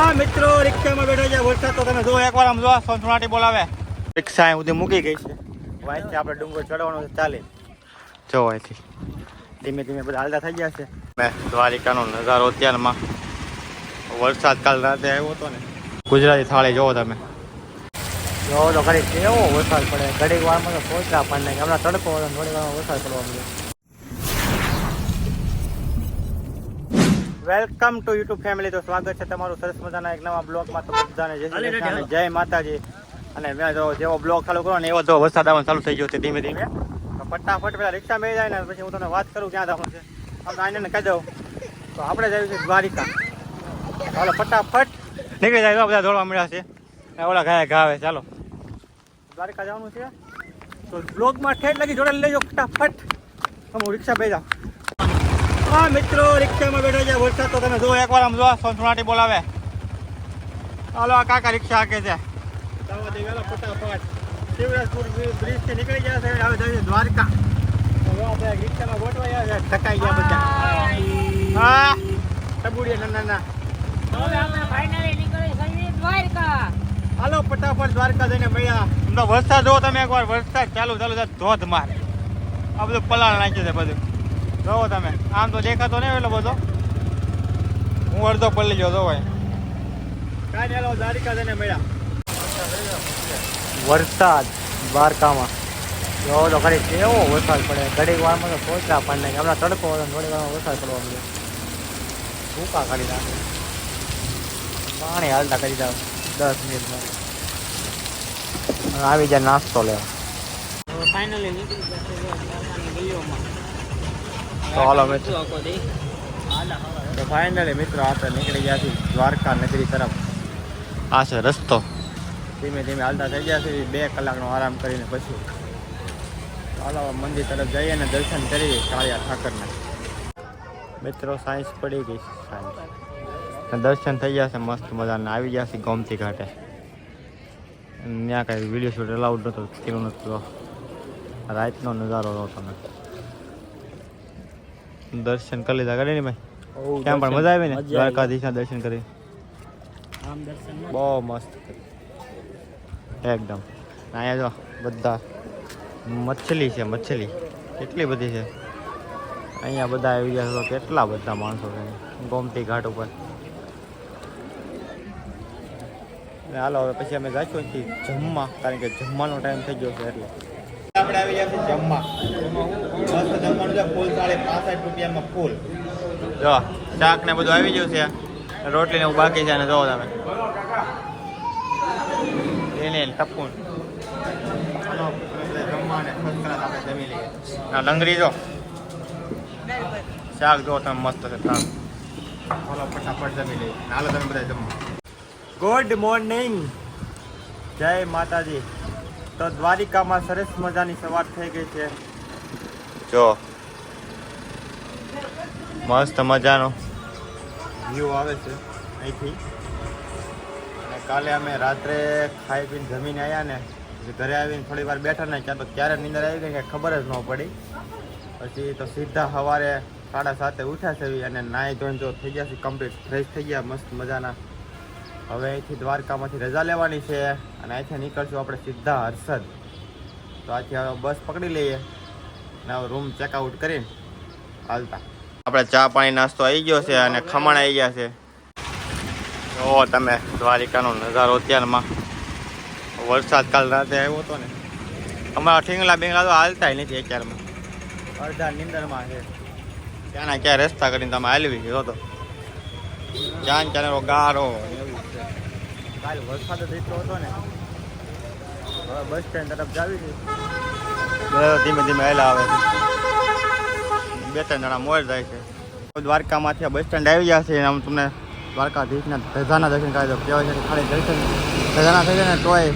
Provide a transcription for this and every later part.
હા મિત્રો, રિક્ષામાં બેઠો છે. વરસાદ તો તમે જો એકવાર આમ જો સોનસોનાટી બોલાવે. રિક્ષા અહીં સુધી મૂકી ગઈ છે. અહીંથી આપણે ડુંગર ચડવાનું છે. ચાલે જો અહીંથી ધીમે ધીમે બધા હાલતા થઈ ગયા છે. દ્વારિકાનો નજારો અત્યારમાં વરસાદ કાલ રાતે આવ્યો હતો ને. ગુજરાતી થાળી જોવો તમે. જોવો તો ઘડીક કેવો વરસાદ પડે. ઘડીક વારમાં તો પહોંચતા પણ નહીં. હમણાં તડકો હોય થોડી વારમાં વરસાદ પડવા મળ્યો. Welcome to YouTube family. તો સ્વાગત છે તમારું સરસ મજાના એક નવા બ્લોગમાં. તો બધાને જય શ્રી કૃષ્ણ અને જય માતાજી. અને મેં જો જેવો બ્લોગ ચાલુ કરો ને એવો તો વરસાદ આવવાનું ચાલુ થઈ ગયો છે ધીમે ધીમે. તો ફટાફટ પેલા રિક્ષા મેં જાય ને પછી હું તમને વાત કરું ક્યાં જવાનું છે. આમ આને કહી દઉં તો આપણે જઈએ છીએ દ્વારિકા. ચાલો ફટાફટ નીકળી જાય. બધા દોડવા મળ્યા છે. ઓલા ઘાય ઘાવે. ચાલો દ્વારિકા જવાનું છે. તો બ્લોગમાં ઠેઠ લગી જોડે લેજો ફટાફટ. હું રિક્ષા બે જાઉં. હા મિત્રો, રિક્ષામાં બેઠો છે. વરસાદ તો તમે જો એકવાર આમ જો સોનસોનાટી બોલાવે. હાલો આ કાકા રિક્ષા હાકે છે. ચાલો દે વેલો ફટાફટ. શિવરાજપુર બ્રિજ થી નીકળી ગયા છે. હવે જઈએ દ્વારકા. રિક્ષામાં ગોઠવાયા છે. ઠકાઈ ગયા બધા. હા ટબુડીએ ના હાલો ફટાફટ દ્વારકા જઈને મળ્યા. વરસાદ જો તમે એકવાર વરસાદ ચાલુ ધોધમાર. આ બધું પલાળ નાખ્યું છે બધું. જોવો તમે. આમ તો દેખાતો નહીં એટલો બધો. હું અડધો પલ્લી ગયો જોવાય. કાંઈ નહીં. દ્વારિકા જઈને મળ્યા. વરસાદ દ્વારકામાં જોવો તો ઘડીક કેવો વરસાદ પડે. ઘડીક વારમાં તો પહોંચતા પણ નહીં. હમણાં તડકો હોય થોડી વારમાં વરસાદ પડવા મળ્યો. ભૂકા કાઢી નાખે. પાણી હાલતા કરી દઉં 10 મિનિટમાં. આવી જાય નાસ્તો લેવા. ફાઇનલી નીકળી જશે. ચાલો મિત્રો, તો ફાઇનલી મિત્રો આપણે નીકળી ગયા છીએ દ્વારકા નગરી તરફ. આ છે રસ્તો. ધીમે ધીમે હાલતા થઈ ગયા છે. 2 કલાકનો આરામ કરીને પછી ચાલો મંદિર તરફ જઈએ અને દર્શન કરીએ કાળિયા ઠાકરના. મિત્રો સાંજ પડી ગઈ છે. સાંજ દર્શન થઈ ગયા છે મસ્ત મજાના. આવી ગયા છે ગોમતી ઘાટે. ત્યાં કાંઈ વિડીયો શૂટ અલાઉડ નહોતો કર્યું નહોતું. રાતનો નજારો હતો ને. દર્શન કરી લીધા કરે ને ભાઈ. ત્યાં પણ મજા આવી ને દ્વારકાધીશના દર્શન કરી. બહુ મસ્ત એકદમ. અહીંયા જો બધા મછલી છે. મછલી કેટલી બધી છે અહીંયા. બધા આવી ગયા છે. કેટલા બધા માણસો છે ગોમતી ઘાટ ઉપર. હાલો હવે પછી અમે જઈશું અહીંથી જમવા, કારણ કે જમવાનો ટાઈમ થઈ ગયો છે એટલે આપણે આવી ગયા છીએ જમવા. મસ્ત જમવાનું છે. ફૂલ થાળી 65 રૂપિયામાં ફૂલ. જો શાક ને બધું આવી ગયું છે. રોટલી ને એવું બાકી છે. અને જોવો તમે એને ટપકું જમવાને આપણે જમી લઈએ. લંગરી જો શાક જો તમે મસ્ત છે. ચાલો ફટાફટ જમી લઈએ. હાલો તમે બધા જમવા. ગુડ મોર્નિંગ, જય માતાજી. તો દ્વારિકામાં સરસ મજાની સવાર થઈ ગઈ છે. જો મસ્ત મજાનો વ્યૂ આવે છે અહીંથી. અને કાલે અમે રાત્રે ખાઈ પીને જમીને આવ્યા ને, ઘરે આવીને થોડી વાર બેઠા ને ત્યાં તો ક્યારે નીંદર આવી ગઈ કે ખબર જ ન પડી. પછી તો સીધા સવારે 7:30 ઉઠ્યા છે અને નાહી ધોઈને જો થઈ ગયા છે કમ્પ્લીટ, ફ્રેશ થઈ ગયા મસ્ત મજાના. હવે અહીંથી દ્વારકામાંથી રજા લેવાની છે અને અહીંથી નીકળશું આપણે સીધા હર્ષદ. તો આથી હવે બસ પકડી લઈએ અને હવે રૂમ ચેકઆઉટ કરીને હાલતા. આપણે ચા પાણી નાસ્તો આવી ગયો છે અને ખમણ આવી ગયા છે. ઓ તમે દ્વારિકાનો નજારો અત્યારમાં. વરસાદ કાલ રાતે આવ્યો હતો ને. અમારા ઠીંગલા બીંગલા તો હાલતા નથી અત્યારમાં. અડધા નીંદરમાં છે. ત્યાંના ક્યાં રસ્તા કરીને તમે હાલવી ગયો હતો. ક્યાં ચાલો ગારો એવું છે. કાલ વરસાદ જ એટલો હતો ને. હવે બસ સ્ટેન્ડ તરફ જાવી છે. ધીમે ધીમે હેલા આવે છે. 2-3 જણા મોર જાય છે. દ્વારકામાંથી બસ સ્ટેન્ડ આવી ગયા છે. આમ તમને દ્વારકાધીશના ધજાના દર્શન કરાવી દો. કહેવાય છે કે ખાલી દર્શન ધજાના થઈ જાય ને તોય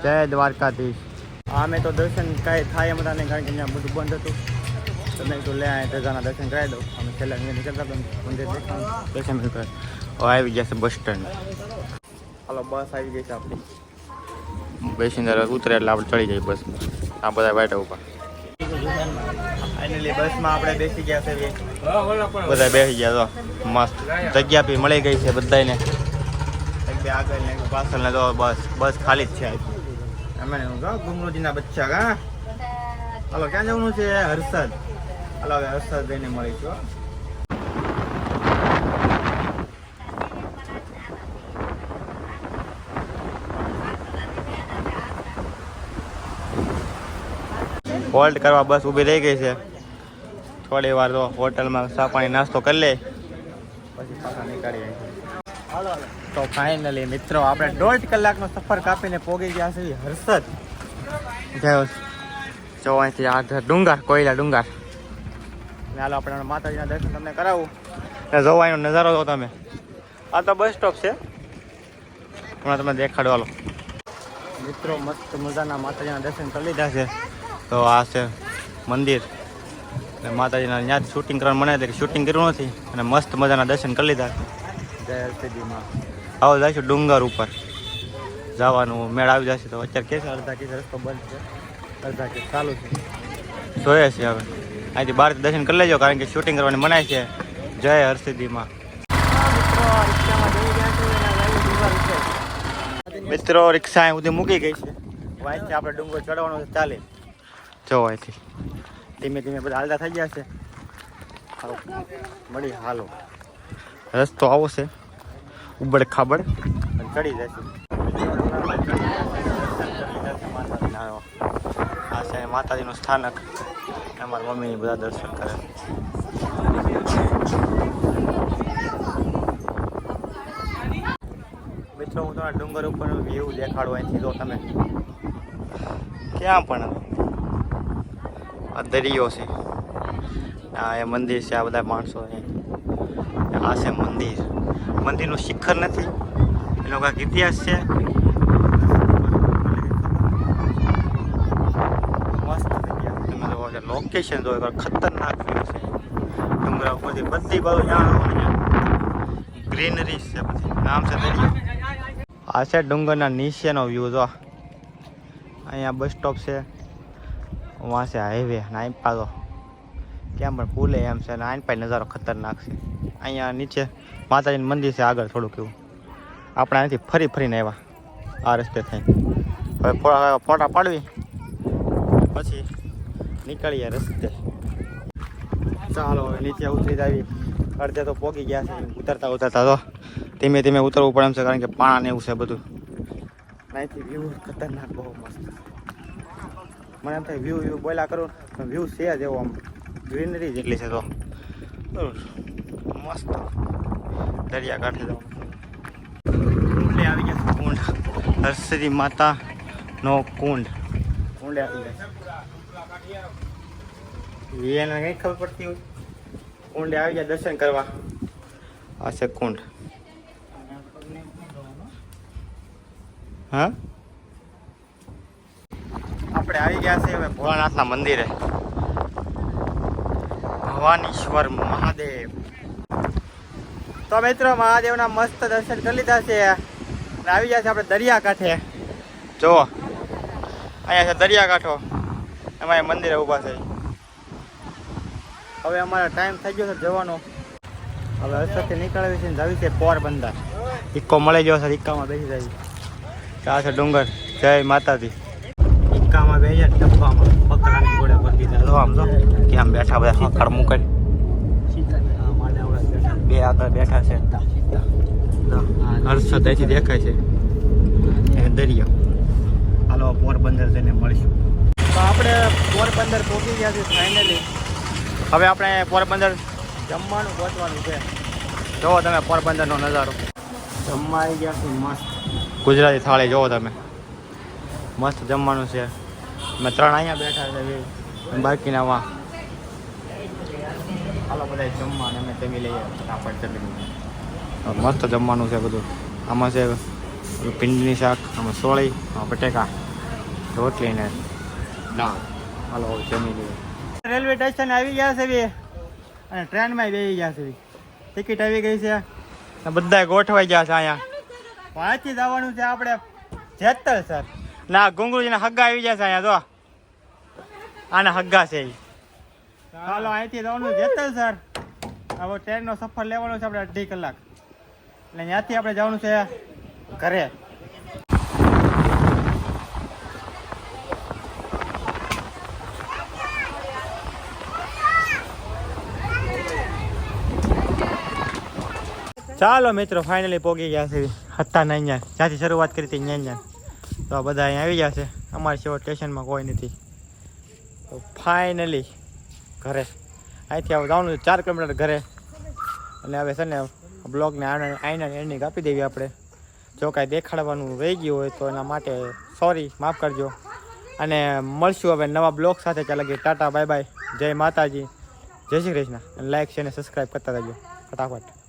જય દ્વારકાધીશ. અમે તો દર્શન કાંઈ થાય એમ હતા નહીં, કારણ કે અહીંયા બધું બંધ હતું. તમે તો લે ધજાના દર્શન કરાવી દો. અમે છેલ્લા નીકળતા હતા મંદિર દેખાણ દર્શન કરે. હવે આવી ગયા છે બસ સ્ટેન્ડ. હાલો બસ આવી ગઈ છે આપણી. બેસીને ઉતરે એટલે આપણે ચડી જઈએ બસમાં. આ બધા બેઠા ઉપર. ફાઇનલી બસમાં આપણે બેસી ગયા છે બધા બેસી ગયા તો મસ્ત જગ્યા બી મળી ગઈ છે બધાને એક બે આગળ ને પાછળ ને તો બસ ખાલી જ છે અમે ગુમરુજીના બચ્ચા કા હાલો ક્યાં જવાનું છે હર્ષદ હાલો હવે હર્ષદ જઈને મળીશું હોલ્ડ કરવા બસ ઊભી રહી ગઈ છે થોડી વાર તો હોટલમાં ચા પાણી નાસ્તો કરી લે પછી પાછા નીકળીએ તો ફાઇનલી મિત્રો આપણે 1.5 કલાકનો સફર કાપીને પહોંચી ગયા છે હર્ષદ જો અહીંથી આ ડુંગર કોયલા ડુંગર હાલો આપણે માતાજીના દર્શન તમને કરાવું ને જોવાનો નજારો જો તમે આ તો બસ સ્ટોપ છે હમણાં તમને દેખાડો હાલો મિત્રો મસ્ત મજાના માતાજીના દર્શન કરી લીધા છે તો આ છે મંદિર અને માતાજીના ત્યાં જ શૂટિંગ કરવાનું મને કે શૂટિંગ કર્યું નથી અને મસ્ત મજાના દર્શન કરી લીધા જય હરસિદ્ધિમાં આવો જઈશું ડુંગર ઉપર જવાનું મેળ આવી જશે તો અત્યારે કે છે અડધા કે રસ્તો બંધ છે અડધા કે ચાલુ છે જોઈએ છે હવે અહીંથી બહારથી દર્શન કરી લેજો કારણ કે શૂટિંગ કરવાની મનાય છે જય હરસિદ્ધિમાં મિત્રો રિક્ષા અહીં સુધી મૂકી ગઈ છે અહીંથી આપણે ડુંગર ચડવાનું છે ચાલે જો અહીંથી ધીમે ધીમે બધા હાલતા થઈ ગયા છે મળી હાલો રસ્તો આવો છે ઉબડ ખાબડ ચડી જશે આ છે માતાજીનું સ્થાનક અમારા મમ્મીની બધા દર્શન કરે મિત્રો હું તમારા ડુંગર ઉપર વ્યૂ દેખાડું અહીંથી જો તમે ક્યાં પણ આ દરિયો છે આ એ મંદિર છે આ બધા માણસો આ છે મંદિરનું શિખર નથી એનો કાંઈક ઇતિહાસ છે મસ્ત જગ્યા તમે જો લોકેશન જો ખતરનાક વ્યૂ છે ડુંગરા ઉપરથી બધી બાજુ ત્યાં ગ્રીનરી છે બધી નામ છે દરિયો આ છે ડુંગરના નીચેનો વ્યૂ જો અહીંયા બસ સ્ટોપ છે वहाँ से हाईवे नाइन पादो क्या पर पुल है एम से नाइन पाई नज़ारो खतरनाक से अँ नीचे माताजी मंदिर से आगे थोड़ું કેવું આપણે અહીંથી ફરી ફરીને આવ્યા આ રસ્તે થઈ હવે ફોટા પાડવી પછી નીકળીએ રસ્તે ચાલો હવે નીચે ઉતરી આવી અડધે તો પહોંચી ગયા છે ઉતરતા તો ધીમે ધીમે ઉતરવું પડે એમ છે કારણ કે પાણા ને એવું છે બધું અહીંથી વ્યૂ ખતરનાક બહુ મસ્ત મને એમ થાય વ્યૂ બોલ્યા કરું વ્યૂ છે જ એવો આમ ગ્રીનરી જેટલી છે તો મસ્ત દરિયા કાંઠે જવાનું આવી ગયા કુંડ હરસિદ્ધિ માતાનો કુંડ કુંડે આવી ગયા એને કંઈ ખબર પડતી હોય કુંડે આવી ગયા દર્શન કરવા આ છે કુંડ હા આપણે આવી ગયા છે હવે ભોળાનાથના મંદિરે ભવાનીશ્વર મહાદેવ તો મિત્રો મહાદેવના મસ્ત દર્શન કરી લીધા છે અને આવી ગયા છે આપણે દરિયાકાંઠે જુઓ અહીંયા છે દરિયાકાંઠો એમાં મંદિરે ઊભા છે હવે અમારો ટાઈમ થઈ ગયો છે જવાનો હવે હર્ષદથી નીકળવી છે જવી છે પોરબંદર ઇક્કો મળી ગયો છે ઇક્કામાં બેસી જાય આ છે ડુંગર જય માતાજી ઇક્કામાં બેસી ડબ્બામાં પકડાની ઘોડે પર દીધા જો આમ જો કે આમ બેઠા બધા હકડ મુકડ બે આગળ બેઠા છે હર્ષદ અહીંથી દેખાય છે એ દરિયો હાલો પોરબંદર જઈને મળીશું તો આપણે પોરબંદર પહોંચી ગયા છે ફાઇનલી હવે આપણે પોરબંદર જમવાનું પહોંચવાનું છે જુઓ તમે પોરબંદરનો નજારો જમવા આવી ગયા છે મસ્ત ગુજરાતી થાળી જુઓ તમે મસ્ત જમવાનું છે મેં 3 અહીંયા બેઠા છે બાકીના વા હાલો બધા જમવા અને અમે જમી લઈએ ફટાફટ જમી મસ્ત જમવાનું છે બધું આમાં છે ભીંડીની શાક આમાં સોળી બટેકા રોટલી ને દાળ હાલો જમી લઈએ રેલવે સ્ટેશન આવી ગયા છે બી અને ટ્રેનમાં બેસી ગયા છે ટિકિટ આવી ગઈ છે બધા ગોઠવાઈ ગયા છે અહીંયા વાંચી જવાનું છે આપણે જેતલ સર ના ગુંગરુજીના હગ્ગા આવી ગયા છે અહીંયા તો આના હગ્ગા છે ચાલો અહીંથી જવાનું જેતલ સર. હવે ટ્રેનનો સફર લેવાનો છે આપણે 2.5 કલાક. એટલે ત્યાંથી આપણે જવાનું છે ઘરે. ચાલો મિત્રો ફાઇનલી પહોંચી ગયા છે હતા ને અહીંયા જ્યાંથી શરૂઆત કરી હતી અહીંયા. તો બધા અહીંયા આવી ગયા છે. અમારી સેવા સ્ટેશનમાં કોઈ નથી. તો ફાઇનલી ઘરે અહીંથી હવે જવાનું 4 કિલોમીટર ઘરે. અને હવે છે ને બ્લોગને આઈના એન્ડિંગ આપી દેવી આપણે. જો કાંઈ દેખાડવાનું રહી ગયું હોય તો એના માટે સોરી, માફ કરજો. અને મળશું હવે નવા બ્લોગ સાથે. ચાલે કે ટાટા બાય બાય, જય માતાજી, જય શ્રી કૃષ્ણ. અને લાઈક છે અને સબસ્ક્રાઈબ કરતા રહેજો ફટાફટ.